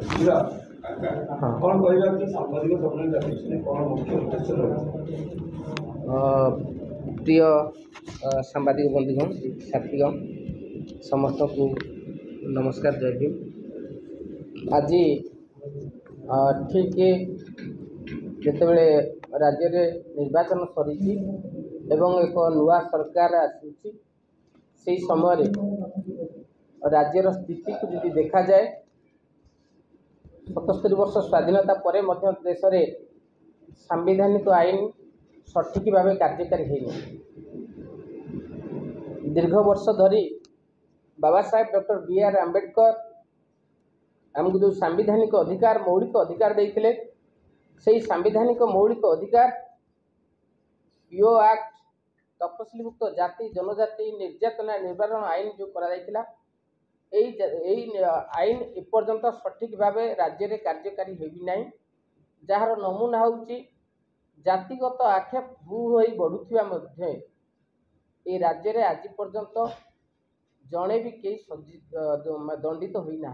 कौन कहला कि सांबादिक सम्मेलन डाकिछने कौन मुख्य उद्देश्य रही प्रिय सांबादिक बंधुगण साथीगण समस्त को नमस्कार जय भीम। आज ठीक जितेबले राज्य में निर्वाचन सरी एवं एक नुआ सरकार आसूची से समय राज्यर स्थिति को यदि देखा जाए 77 वर्ष स्वाधीनता पर देश में सांविधानिक आईन सठिक भाव कार्यकारी होनी दीर्घ वर्ष धरी बाबा साहेब डॉक्टर बी.आर. आंबेडकर आमको जो सांविधानिक अधिकार मौलिक अधिकार देते से सांविधानिक मौलिक अधिकार पीओ एक्ट तपशिलीभुक्त जाति जनजाति निर्यातना निवारण आईन जो करा आईन एपर्यंत सठिक भाव राज्य में कार्यकारी होना जार नमूना होची जातिगत आक्षेप भू हो बढ़ुवा ये राज्य में आज पर्यंत जड़े भी कई दंडित होना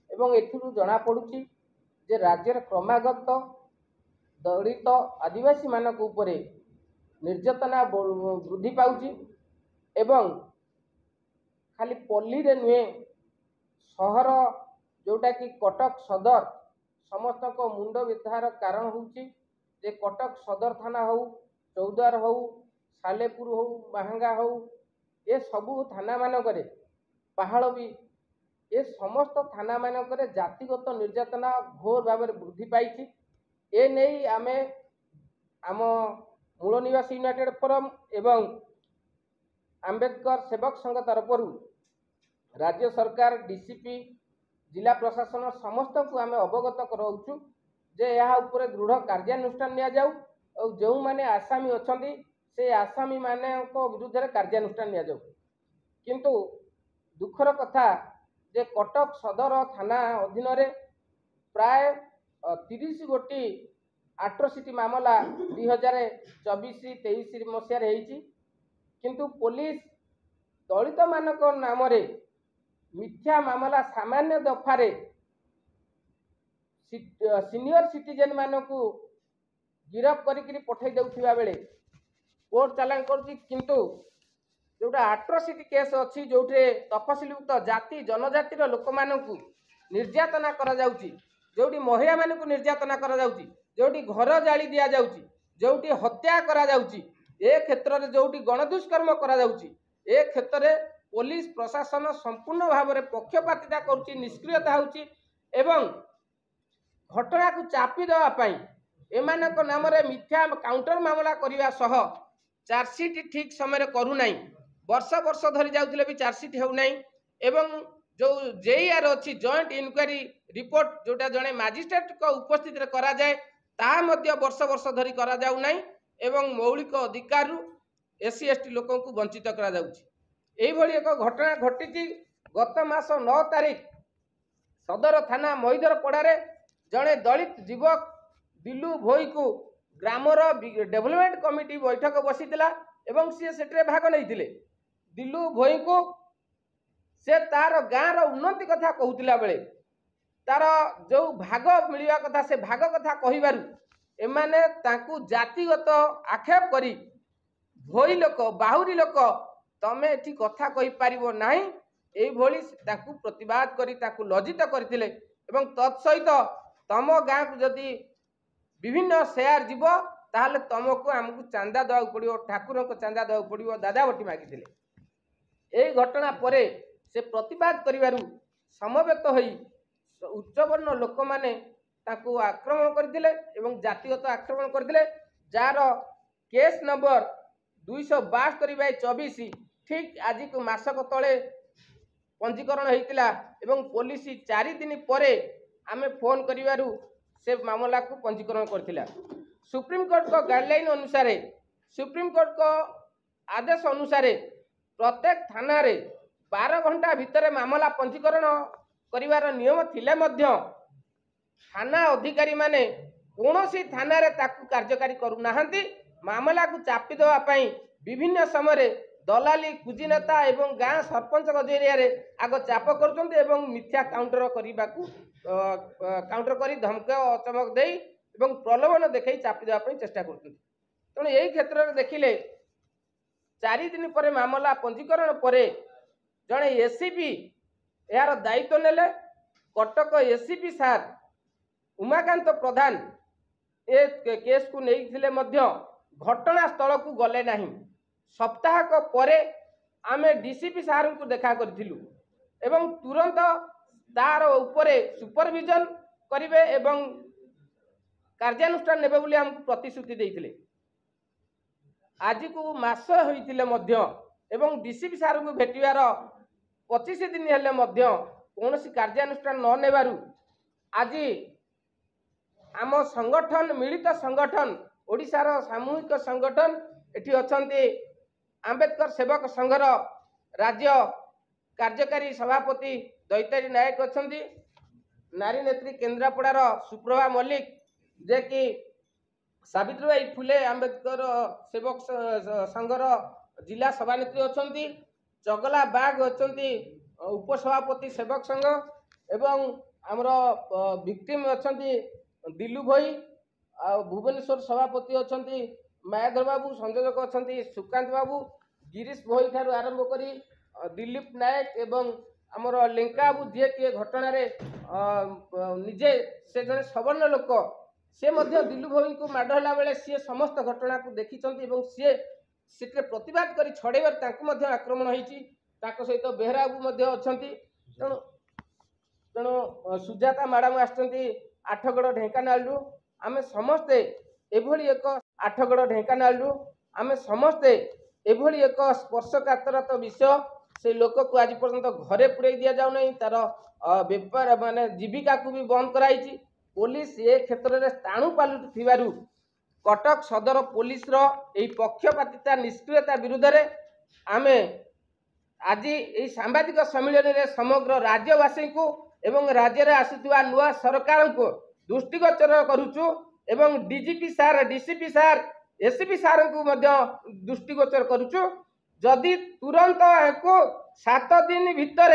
एवं एथुरु जना पड़ुची जे राज्य क्रमागत दलित आदिवासी मानक उपरे निर्यातना वृद्धि पाउची एवं खाली पल्ली रे नुहे सहर जोटा कि कटक सदर समस्त को मुंड व्यथार कारण होची जे कटक सदर थाना हो चौद्वार हो सालेपुर हो महंगा हो ये सबू थाना मानक पहाड़ भी ये समस्त थाना मानक जातिगत निर्यातना घोर भाव वृद्धि पाई ए नहीं आमे आम मूल निवासी यूनाइटेड फोरम एवं आंबेडकर सेवक संघ तरफ राज्य सरकार डीसीपी जिला प्रशासन समस्त को आम अवगत कराऊँ जे यह उपर दृढ़ कार्यानुष्ठान नि जाऊ और जो माने आसामी अच्छा से आसामी मान विरुद्ध में कार्यानुष्ठान नि जाऊ किंतु दुखर कथा जे कटक सदर थाना अधीन प्राय 30 गोटी आट्रोसिटी मामला 2024-23 मसीह किंतु पुलिस दलित मानक नाम मिथ्या मामला सामान्य दफारे सीनियर सिटीजन मानक गिरफ करी पठे देउथिबा बेले कोर्ट चालान करछि किंतु जोटा आट्रोसिटी केस अच्छी जो तपशिलीभुक्त जाति जनजातिर लोक मानक निर्यातना करा जाउछि जोटी महिला मानक निर्यातना करा जाउछि जोटी घर जाली दिया जाउछि जोटी हत्या करा जाउछि ए क्षेत्र में जोटी गणदुष्कर्म करा जाउछि ए क्षेत्र में पुलिस प्रशासन संपूर्ण भाव में पक्षपातिता करुच्ची निष्क्रियता होउछि एवं घटना को चापी देवाई एमानक नाम मिथ्या काउंटर मामला करने सह चार्जसीट ठीक समय करूना वर्ष वर्ष धरी जाउथिले भी चार्जसीट होउना एवं जो जेईआर अच्छी जॉइंट इनक्वारी रिपोर्ट जोटा जड़े मजिस्ट्रेट को उपस्थित करा जाए ताहा मध्य वर्ष वर्ष धरी करा जाउ नाही एवं मौलिक अधिकार एससी एसटी लोक को वंचित करा जाउछि एही भली एक घटना घटी गत मास 9 तारीख सदर थाना महिदर पड़ारे जड़े दलित युवक दिलू भोई को ग्रामर डेवलपमेंट कमिटी बैठक बसीला एवं सी सेठे भाग नहीं दिलू भोई को से तार गाँव उन्नति कथा कहूला बेले तार जो भाग मिलवा कथा से भाग कथा कहिबारु एमाने तांकु जातिगत आक्षेप करी भोई लोक बाहुरी लोक तमे एठी कथा कहि पारिबो नाही एई भोली ताकु प्रतिवाद करी ताकु लज्जित करथिले एवं तत्सहित तम गाँ को जदि विभिन्न शेयर जीव ताहले तुमको आमको चांदा देवा पड़ो ठाकुर को चांदा देवा पड़ो दादा बटी मागिले यही घटना परे से प्रतिवाद करिवारु समवेत होई उच्चवर्ण लोक माने ताकू आक्रमण करथिले एवं जातिगत आक्रमण करथिले जार केस नंबर 272/24 ठीक आज को मासक तले पंजीकरण होइतिला एवं पुलिस 4 दिन परे आमे फोन करिवारु से मामला को पंजीकरण करथिला सुप्रीम कोर्ट को गाइडलाइन अनुसार सुप्रीम कोर्ट को आदेश अनुसार प्रत्येक थाना रे 12 घंटा भितर मामला पंजीकरण करिवार नियम थिले मध्य थाना अधिकारी माने कौनसी थाना रे ताकू कार्यकारी करू नाहंती मामला को चापी देवा पई विभिन्न समय दलाली कुजिनेता एवं गाँ सरपंच जरिया आग चाप कर मिथ्या काउंटर काउंटर कर धमक चमक दे प्रलोभन देखा चापी देवाई चेष्टा कर तेणु यही क्षेत्र में देखिले 4 दिन पर मामला पंजीकरण पर जड़े एसीपी यार दायित्व नेले कटक एसीपी सार उमाकांत प्रधान ए केस को नहीं घटनास्थल को गले नहीं सप्ताहक परे आमे डीसीपी सार को देखा करिथिलु एवं तुरंत तार उपरे सुपरविजन करिवे एवं कार्यानुष्ठान नेबे बोली हमको प्रतिश्रुति देइथिले आज को मास होइथिले मध्य एवं डीसीपी सार को भेटिवार 25 दिन हेले मध्य कौनसी कार्यानुष्ठान न नेबारु आज आम संगठन मिलित संगठन ओडिशार सामूहिक संगठन एठी अछंती आंबेडकर सेवक संघर राज्य कार्यकारी सभापति दैतारी नायक अछंती नारी नेत्री केन्द्रापड़ार सुप्रभा मल्लिक जे कि सावित्रीबाई फुले आंबेडकर सेवक संघर जिला सभानेत्री अछंती चगला बाग अछंती उपसभापति सेवक संघ एवं आमर विक्टिम अछंती दिलू भाई आ भुवनेश्वर सभापति अछंती मायाधर बाबू संयोजक अछंती सुकांत बाबू गिरीश भोई ठारू आरंभ करी दिलीप नायक एवं आमर लेंका बाबू जी कि घटना निजे से जड़े सवर्ण लोक से दिलू भाई को माड़ होला बेले सी समस्त घटना को देखी सी से प्रतिवाद कर छड़ेबार आक्रमण होती सहित बेहरा बाबू अछंती तेणु तेणु सुजाता मैडम आसचंती आठगड़ ढेंकानाल आमे समस्ते एभली एक आठगड़ ढेंकानाल आमे समस्ते एभली एक स्पर्शकातर विषय से लोक को आज पर्यंत घरे पुरे दि जाऊ नहीं तार बेपार माने जीविका को भी बंद कराई पुलिस ए क्षेत्र में स्थाणु पालुटु कटक सदर पुलिस पक्षपातिता निष्क्रियता विरुद्ध में आमे आज ये सांबादिक सम्मेलन में समग्र राज्यवासी को एवं राज्य में आसुवा नुआ सरकार को दृष्टिगोचर करुचु एवं डीजीपी सार डीसीपी सार एसीपी सार को दृष्टिगोचर करुचु जदि तुरंत को 7 दिन भितर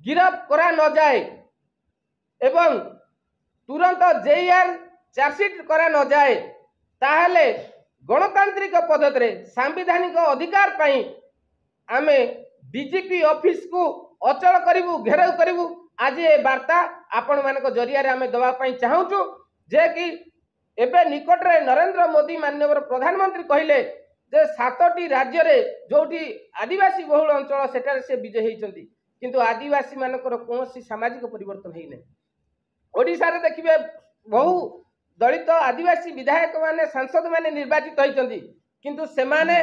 गिरफ करा न जाए एवं तुरंत जेआर चार्जसीट करा न जाए ताहले गणतांत्रिक पद्धति सांविधानिक अधिकार पाई आमे डीजीपी ऑफिस को अचल करिवु घेराव करिवु आज ये वार्ता आपण मानक जरिया रे आमे दबा पाई चाहूचु जे कि एबे निकट रे नरेंद्र मोदी माननीय प्रधानमंत्री कहले जे 7टी राज्य रे जोठी आदिवासी बहुल अंचल सेटारे से विजय होइचंती किंतु आदिवासी मानकर कोनोसी सामाजिक परिवर्तन हेइ नै ओडिसा रे देखिबे बहु दलित आदिवासी विधायक माने सांसद माने निर्वाचित होइचंती किंतु सेमाने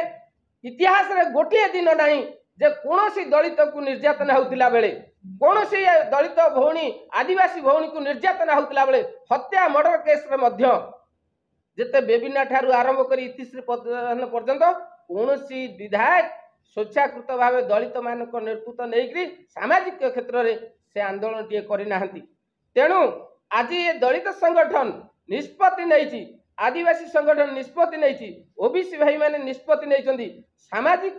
इतिहास रे गोटे दिन नहीं जे कोनोसी दलित को निर्यातना होतिला बेले कोनोसी दलित भौणी आदिवासी भौणी को निर्यातना होतिला बेले हत्या मर्डर केस रे मध्य जेते बेबिना ठारू आरंभ करी इतिश्री पर्यंत कोनोसी विधायक स्वेच्छाकृत भाव दलित मानक नेतृत्व नहीं सामाजिक क्षेत्र में से आंदोलन टे करना तेणु आज ये दलित संगठन निष्पत्ति नहीं आदिवासी संगठन निष्पत्ति नहीं ओबीसी भाई माने निष्पत्ति नहीं सामाजिक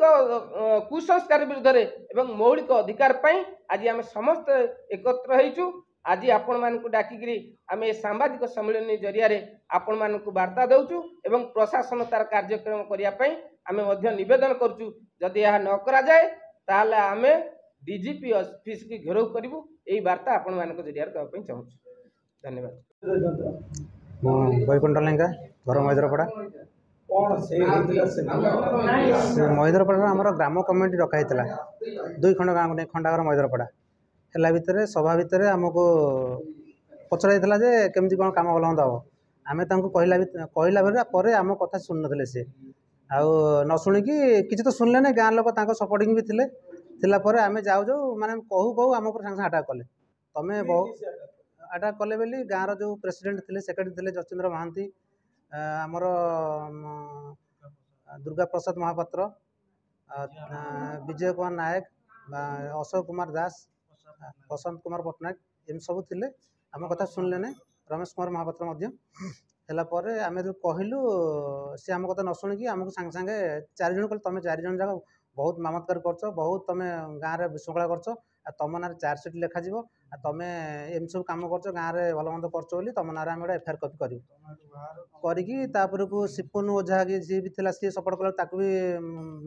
कुसंस्कार विरुद्ध एवं मौलिक अधिकार पाई आज आम समस्त एकत्र होइचु आज आपण मानकु डाकिकरी आम सांबादिक सम्मेलन जरिया आपण मानकु वार्ता दउचु एवं प्रशासन तार कार्यक्रम करिया पई आमे मध्य निवेदन करचु जदि यह न करा जाए ताहले आमे डीजीपी ऑफिस की घेराव करिवु एई वार्ता आपण मानक जरिया दवा पई चाहूचु धन्यवाद बैकुंठ लेंगा घर मैदरपड़ा कौन से मैदरपड़ा आमर ग्राम कमिटी रखाई 2 खंड गाँव खंडाघर मैदरपड़ा है भितर सभा भितर आमको पचरा जे केमती कौन कम भल हम आम कहला बेले आम कथा शुणी ना सी आउ न शुणिकी किसी तो शुणिले ना गाँ लोक सपोर्टिंग भी थे आम जाऊ जाऊ माने कहू कहू आम सागे अटाक कले तमें बहुत अटाक कले बोली गाँव जो प्रेसिडेंट थे सेक्रेटरी थे जचेन्द्र महांती आमर दुर्गा प्रसाद महापात्र विजय कुमार नायक अशोक कुमार दास बसंत कुमार पट्टनायक एम सब थे आम कथा शुणिले ना रमेश कुमार महापात्र ହେଲା ପରେ ଆମେ ଯେଉଁ କହିଲୁ ସେ ଆମ କଥା ନ ଶୁଣିକି ଆମକୁ ସାଙ୍ଗେ ସାଙ୍ଗେ 4 ଜଣ କହିଲେ ତୁମେ 4 ଜଣ ଯାକ ବହୁତ ମାମତକାର କରୁଛ, ବହୁତ ତୁମେ ଗାଁରେ ବିଶୃଙ୍ଖଳା କରୁଛ, ଆଉ ତୁମ ନାଁରେ ଚାର୍ଜସିଟ୍ ଲେଖାଯିବ, ଆଉ ତୁମେ ଏମିତି ସବୁ କାମ କରୁଛ, ଗାଁରେ ଭଲ ମନ୍ଦ କରୁଛ ବୋଲି ତୁମ ନାଁରେ ଆମେ ଗୋଟେ ଏଫଆଇଆର କପି କରିବୁ କରିକି ତାପରକୁ ସିପୁନ ଓଝା ଯିଏ ବି ଥିଲା ସିଏ ସପୋର୍ଟ କଲା, ତାକୁ ବି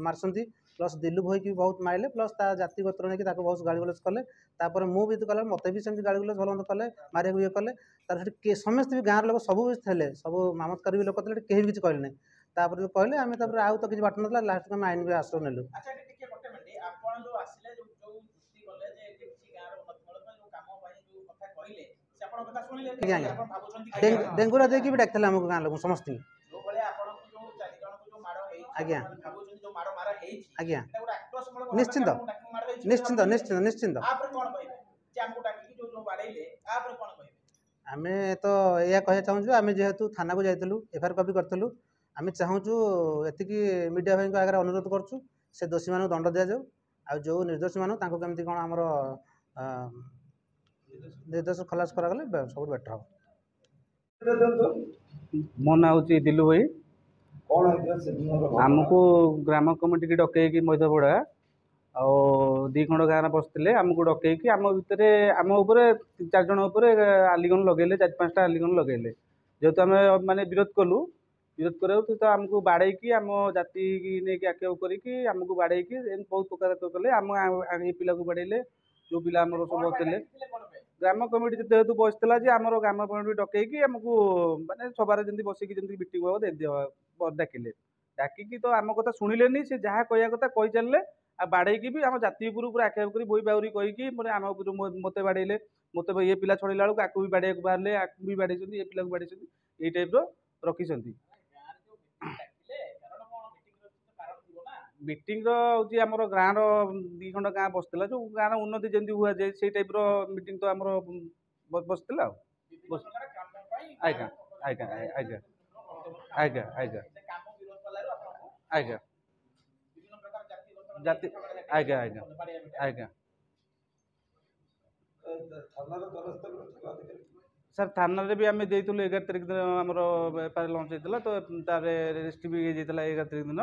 ମାରୁଛନ୍ତି, ପ୍ଲସ୍ ଦିଲୁ ଭାଇକି ବି ବହୁତ ମାରିଲେ, ପ୍ଲସ୍ ତା ଜାତି ଗୋତ୍ର ନେଇକି ତାକୁ ବହୁତ ଗାଳିଗୁଲଜ କଲେ। ତାପରେ ମୁଁ ବି କଲା ମୋତେ ବି ସେମିତି ଗାଳିଗୁଲଜ ଭଲ ମନ୍ଦ କଲେ, ମାରିବାକୁ ଇଏ କଲେ। ତାର ସେଠି ସମସ୍ତେ ବି ଗାଁର ଲୋକ ସବୁ ବି ଥିଲେ, ସବୁ ମାମତକାର ବି ଲୋକ ଥିଲେ, ସେଠି କେହି ବି କିଛି କହିଲେ ନାହିଁ। ତାପରେ କହିଲେ ଆମେ ତାପରେ ଆଉ ତ କିଛି ବାଟ ନଥିଲା, ଲାଷ୍ଟକୁ ଆମେ ଆଇନ ବି ଆଶ୍ରୟ ନେଲୁ। ଆଚ୍ଛା ଏଠି ଟିକେ ଗୋଟେ ମିନିଟ୍, ଆପଣ ଯୋଉ ଆସିଲେ ଯୋଉ ଯୁକ୍ତି କଲେ ଯେ ଏଠି କିଛି ଗାଁର ଉନ୍ନତିମୂଳକ ଯୋଉ କାମ ପାଇଁ ଯୋଉ କଥା କହିଲେ ସେ ଆପଣଙ୍କ କଥା ଶୁଣିଲେ, ଆଜ୍ଞା ଆପଣ ଭାବୁଛନ୍ତି ଡେଙ୍ଗୁରା ଦେଇକି ବି ଡାକିଥିଲେ ଆମକୁ ଗାଁ ଲୋକ ସମସ୍ତଙ୍କୁ। ଯୋଉ ଭଳିଆ ଆପଣଙ୍କୁ ଯୋଉ 4 ଜଣଙ୍କୁ ଯୋଉ ମାଡ଼ ହେଇଛି, ଆଜ୍ଞା ଭାବୁଛନ୍ତି ଯୋଉ ମାଡ଼ ମାରା ହେଇଛି ଆଜ୍ଞା ଏଟା ଗୋଟେ ଆକ୍ରୋଶମୂଳକ ନିଶ୍ଚିନ୍ତ ମାଡ଼ ହେଇଛି, ନିଶ୍ଚିନ୍ତ ନିଶ୍ଚିନ୍ତ ନିଶ୍ଚିନ୍ତ। ଆପରେ କଣ କହିବେ ଯେ ଆମକୁ ଡାକିକି ଯୋଉ ଯୋଉ ବାଡେଇଲେ ଆପରେ କଣ କହିବେ? ଆମେ ତ ଏଇଆ କହିବାକୁ ଚାହୁଁଛୁ, ଆମେ ଯେହେତୁ ଥାନାକୁ ଯାଇଥିଲୁ, ଏଫଆଇଆର କପି କରିଥିଲୁ, ଆମେ ଚାହୁଁଛୁ ଏତିକି ମିଡ଼ିଆ ଭାଇଙ୍କ ଆଗରେ ଅନୁରୋଧ କରୁଛୁ ସେ ଦୋଷୀମାନଙ୍କୁ ଦଣ୍ଡ ଦିଆଯାଉ, ଆଉ ଯେଉଁ ନିର୍ଦ୍ଦୋଷୀମାନଙ୍କୁ ତାଙ୍କୁ କେମିତି କ'ଣ ଆମର ନିର୍ଦ୍ଦୋଷ ଖଲାସ କରାଗଲେ ସବୁଠୁ ବେଟର ହେବ। ମୋ ନାଁ ହେଉଛି ଦିଲୁ ଭାଇ। କଣ ହେଇଥିଲା ସେଦିନର ଘଟଣା? ଆମକୁ ଗ୍ରାମ କମିଟିକି ଡକେଇକି ମଇଦପଡ଼ା ଆଉ 2 ଖଣ୍ଡ ଗାଁରେ ବସିଥିଲେ, ଆମକୁ ଡକେଇକି ଆମ ଭିତରେ ଆମ ଉପରେ 4 ଜଣ ଉପରେ ଆଲିଗନ ଲଗେଇଲେ, 4-5ଟା ଆଲିଗନ ଲଗେଇଲେ। ଯେହେତୁ ଆମେ ମାନେ ବିରୋଧ କଲୁ, ବିରୋଧ କରିବାକୁ ତ ଆମକୁ ବାଡ଼େଇକି ଆମ ଜାତିକି ନେଇକି ଆକ୍ଷେପ କରିକି ଆମକୁ ବାଡ଼େଇକି ଏମିତି ବହୁତ ପ୍ରକାର କଲେ। ଆମ ଏ ପିଲାକୁ ବାଡ଼େଇଲେ, ଯେଉଁ ପିଲା ଆମର ସବୁ ଥିଲେ। ଗ୍ରାମ କମିଟି ଯେହେତୁ ବସିଥିଲା ଯେ ଆମର ଗ୍ରାମ କମିଟି ଡକେଇକି ଆମକୁ ମାନେ ସଭାରେ ଯେମିତି ବସିକି ଯେମିତି ମିଟିଂ ହବ ଡାକିଲେ, ଡାକିକି ତ ଆମ କଥା ଶୁଣିଲେନି, ସେ ଯାହା କହିବା କଥା କହି ଚାଲିଲେ, ଆଉ ବାଡ଼େଇକି ବି ଆମ ଜାତି ଉପରୁ ପୁରା ଆକ୍ଷେପ କରି ବୋଇ ବାଉରି କହିକି ମାନେ ଆମ ଉପରୁ ମୋତେ ବାଡ଼େଇଲେ। ମୋତେ ଏ ପିଲା ଛଡ଼େଇଲା ବେଳକୁ ଆକୁ ବି ବାଡ଼େଇବାକୁ ବାହାରିଲେ, ଆକୁ ବି ବାଡ଼େଇଛନ୍ତି, ଏ ପିଲାକୁ ବାଡ଼େଇଛନ୍ତି, ଏଇ ଟାଇପ୍ର ରଖିଛନ୍ତି। ମିଟିଂର ହେଉଛି ଆମର ଗାଁର 2 ଖଣ୍ଡ ଗାଁ ବସିଥିଲା, ଯେଉଁ ଗାଁର ଉନ୍ନତି ଯେମିତି ହୁଆଯାଏ ସେଇ ଟାଇପ୍ର ମିଟିଂ ତ ଆମର ବସିଥିଲା ଆଉ। ଆଜ୍ଞା ଆଜ୍ଞା ଆଜ୍ଞା ଆଜ୍ଞା ଆଜ୍ଞା ଆଜ୍ଞା ଜାତି ଆଜ୍ଞା ଆଜ୍ଞା ଆଜ୍ଞା ଥାନାର ଦ୍ୱାରସ୍ଥ ଥାନାଧିକାରୀ ସାର୍ ଥାନାରେ ବି ଆମେ ଦେଇଥିଲୁ 11 ତାରିଖ ଦିନ ଆମର ବେପାର ଲଞ୍ଚ ହେଇଥିଲା, ତ ତାର ରେଜିଷ୍ଟ୍ରି ବି ହେଇଯାଇଥିଲା 11 ତାରିଖ ଦିନ,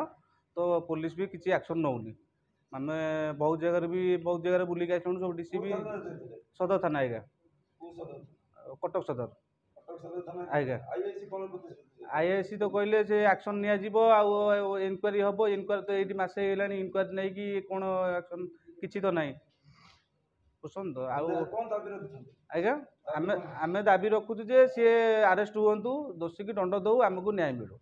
ତ ପୋଲିସ ବି କିଛି ଆକ୍ସନ୍ ନେଉନି। ଆମେ ବହୁତ ଜାଗାରେ ବୁଲିକି ଆସିଲୁଣି, ସବୁ ଡିସି ବି ସଦର ଥାନା ଆଜ୍ଞା, କଟକ ସଦର ଆଜ୍ଞା। ଆଇଆଇସି ତ କହିଲେ ସେ ଆକ୍ସନ୍ ନିଆଯିବ, ଆଉ ଇନକ୍ୱାରି ହେବ, ଇନକ୍ୱାରି ତ ଏଇଠି ମାସେ ହେଇଗଲାଣି, ଇନକ୍ୱାରି ନେଇକି କ'ଣ ଆକ୍ସନ୍ କିଛି ତ ନାହିଁ ବୁଝୁଛନ୍ତି ତ। ଆଉ ଆଜ୍ଞା ଆମେ ଦାବି ରଖୁଛୁ ଯେ ସିଏ ଆରେଷ୍ଟ ହୁଅନ୍ତୁ, ଦୋଷୀକି ଦଣ୍ଡ ଦେଉ, ଆମକୁ ନ୍ୟାୟ ମିଳୁ।